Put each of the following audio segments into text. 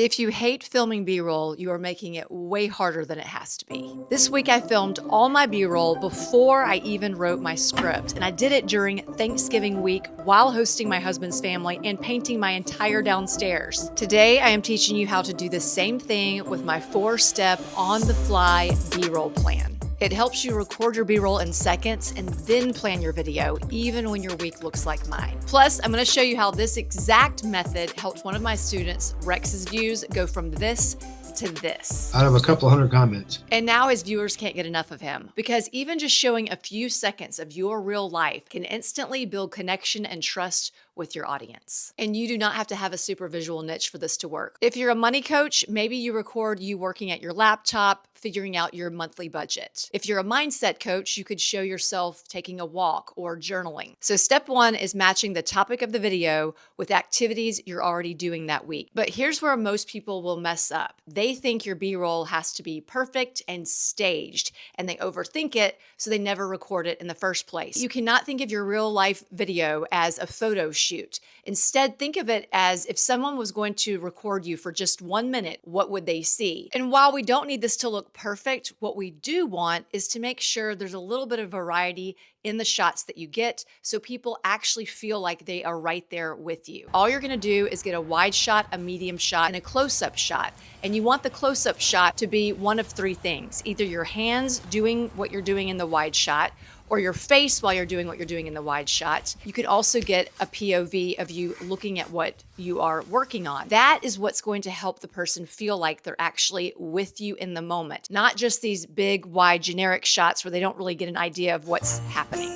If you hate filming B-roll, you are making it way harder than it has to be. This week I filmed all my B-roll before I even wrote my script, and I did it during Thanksgiving week while hosting my husband's family and painting my entire downstairs. Today I am teaching you how to do the same thing with my 4-step on-the-fly B-roll plan. It helps you record your B-roll in seconds and then plan your video, even when your week looks like mine. Plus, I'm gonna show you how this exact method helped one of my students, Rex's views, go from this to this. Out of a couple hundred comments. And now his viewers can't get enough of him, because even just showing a few seconds of your real life can instantly build connection and trust with your audience. And you do not have to have a super visual niche for this to work. If you're a money coach, maybe you record you working at your laptop, figuring out your monthly budget. If you're a mindset coach, you could show yourself taking a walk or journaling. So step 1 is matching the topic of the video with activities you're already doing that week. But here's where most people will mess up. They think your B-roll has to be perfect and staged, and they overthink it, so they never record it in the first place. You cannot think of your real life video as a photo shoot. Instead, think of it as if someone was going to record you for just 1 minute, what would they see? And while we don't need this to look perfect, what we do want is to make sure there's a little bit of variety in the shots that you get, so people actually feel like they are right there with you. All you're gonna do is get a wide shot, a medium shot, and a close-up shot. And you want the close-up shot to be one of 3 things. Either your hands doing what you're doing in the wide shot, or your face while you're doing what you're doing in the wide shot. You could also get a POV of you looking at what you are working on. That is what's going to help the person feel like they're actually with you in the moment, not just these big, wide, generic shots where they don't really get an idea of what's happening.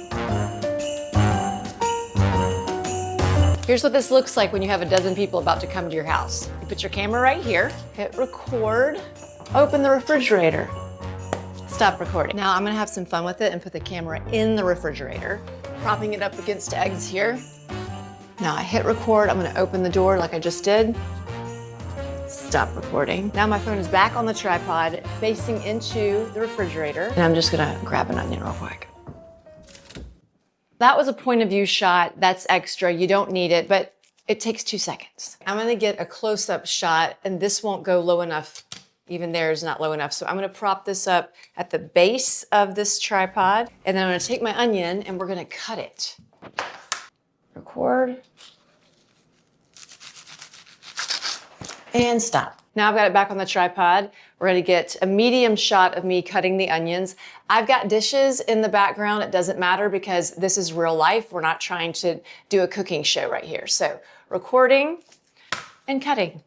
Here's what this looks like when you have a dozen people about to come to your house. You put your camera right here, hit record, open the refrigerator. Stop recording. Now I'm gonna have some fun with it and put the camera in the refrigerator, propping it up against eggs here. Now I hit record, I'm gonna open the door like I just did. Stop recording. Now my phone is back on the tripod, facing into the refrigerator, and I'm just gonna grab an onion real quick. That was a point of view shot. That's extra, you don't need it, but it takes 2 seconds. I'm gonna get a close-up shot, and this won't go low enough. Even there is not low enough. So I'm gonna prop this up at the base of this tripod, and then I'm gonna take my onion and we're gonna cut it. Record. And stop. Now I've got it back on the tripod. We're gonna get a medium shot of me cutting the onions. I've got dishes in the background. It doesn't matter because this is real life. We're not trying to do a cooking show right here. So recording and cutting.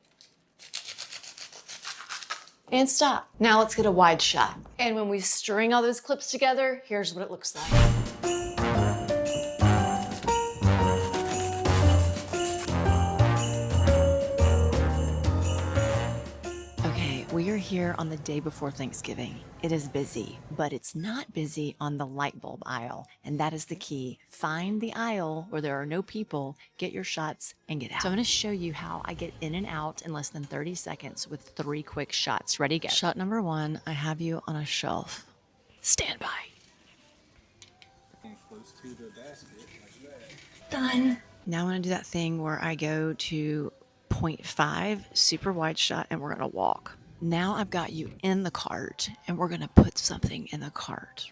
And stop. Now let's get a wide shot. And when we string all those clips together, here's what it looks like. Okay, we are here on the day before Thanksgiving. It is busy, but it's not busy on the light bulb aisle. And that is the key. Find the aisle where there are no people, get your shots, and get out. So I'm gonna show you how I get in and out in less than 30 seconds with 3 quick shots. Ready, go. Shot number 1, I have you on a shelf. Stand by. Close to the basket like that. Done. Now I'm gonna do that thing where I go to 0.5, super wide shot, and we're gonna walk. Now I've got you in the cart, and we're gonna put something in the cart.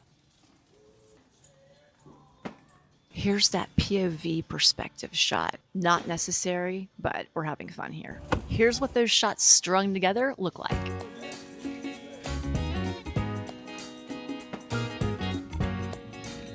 Here's that POV perspective shot. Not necessary, but we're having fun here. Here's what those shots strung together look like.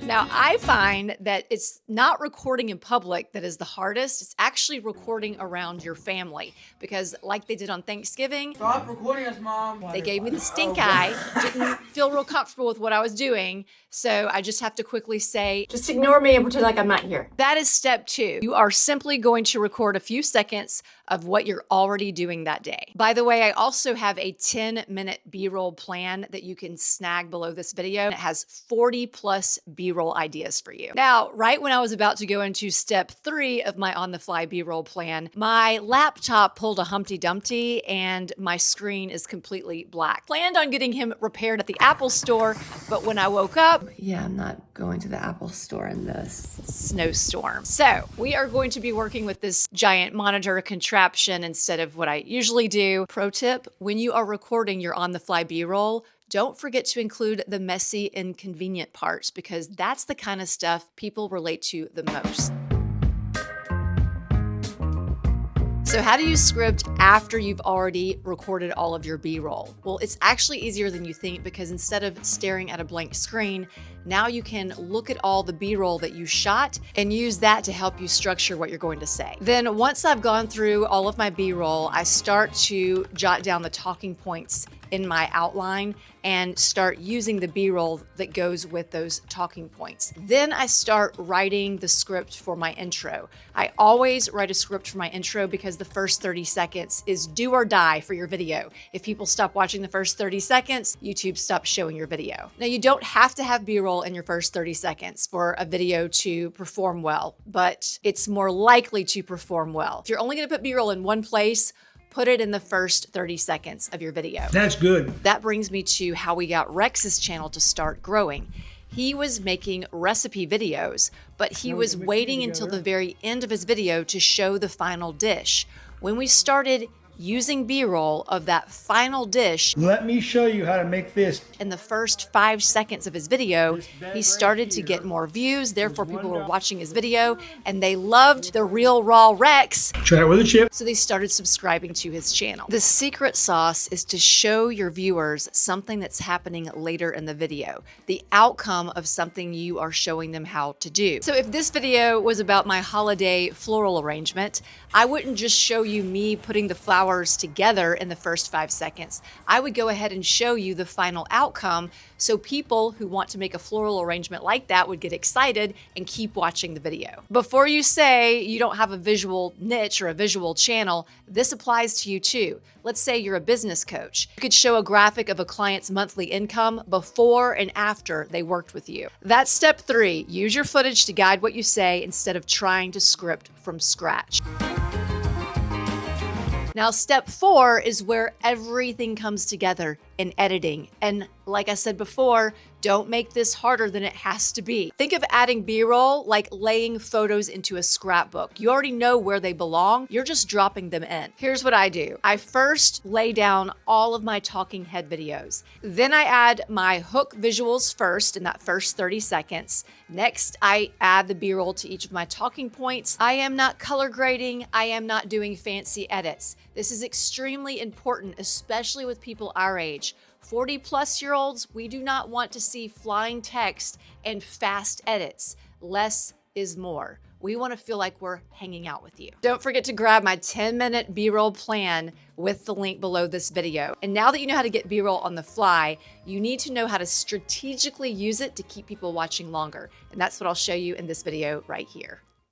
Now, I find that it's not recording in public that is the hardest. It's actually recording around your family, because like they did on Thanksgiving, Stop recording us, Mom. they gave me the stink eye, didn't feel real comfortable with what I was doing. So I just have to quickly say, just ignore me and pretend like I'm not here. That is step 2. You are simply going to record a few seconds of what you're already doing that day. By the way, I also have a 10-minute B-roll plan that you can snag below this video. It has 40+ B-roll B-roll ideas for you. Now, right when I was about to go into step 3 of my on-the-fly B-roll plan, my laptop pulled a Humpty Dumpty and my screen is completely black. Planned on getting him repaired at the Apple store, but when I woke up, yeah, I'm not going to the Apple store in this snowstorm. So we are going to be working with this giant monitor contraption instead of what I usually do. Pro tip, when you are recording your on-the-fly B-roll, don't forget to include the messy, inconvenient parts because that's the kind of stuff people relate to the most. So how do you script after you've already recorded all of your B-roll? Well, it's actually easier than you think because instead of staring at a blank screen, now you can look at all the B-roll that you shot and use that to help you structure what you're going to say. Then once I've gone through all of my B-roll, I start to jot down the talking points in my outline and start using the B-roll that goes with those talking points. Then I start writing the script for my intro. I always write a script for my intro because the first 30 seconds is do or die for your video. If people stop watching the first 30 seconds, YouTube stops showing your video. Now, you don't have to have B-roll in your first 30 seconds for a video to perform well, but it's more likely to perform well. If you're only gonna put B-roll in one place, put it in the first 30 seconds of your video. That's good. That brings me to how we got Rex's channel to start growing. He was making recipe videos, but he was waiting until the very end of his video to show the final dish. When we started using B-roll of that final dish, Let me show you how to make this. in the first 5 seconds of his video, he started to get more views. Therefore, people were watching his video and they loved the real raw Rex. Try it with a chip. So they started subscribing to his channel. The secret sauce is to show your viewers something that's happening later in the video, the outcome of something you are showing them how to do. So if this video was about my holiday floral arrangement, I wouldn't just show you me putting the flowers together in the first 5 seconds. I would go ahead and show you the final outcome so people who want to make a floral arrangement like that would get excited and keep watching the video. Before you say you don't have a visual niche or a visual channel, this applies to you too. Let's say you're a business coach. You could show a graphic of a client's monthly income before and after they worked with you. That's step 3. Use your footage to guide what you say instead of trying to script from scratch. Now, step 4 is where everything comes together in editing. And like I said before, don't make this harder than it has to be. Think of adding B-roll like laying photos into a scrapbook. You already know where they belong. You're just dropping them in. Here's what I do. I first lay down all of my talking head videos. Then I add my hook visuals first in that first 30 seconds. Next, I add the B-roll to each of my talking points. I am not color grading. I am not doing fancy edits. This is extremely important, especially with people our age. 40-plus-year-olds, we do not want to see flying text and fast edits. Less is more. We want to feel like we're hanging out with you. Don't forget to grab my 10-minute B-roll plan with the link below this video. And now that you know how to get B-roll on the fly, you need to know how to strategically use it to keep people watching longer. And that's what I'll show you in this video right here.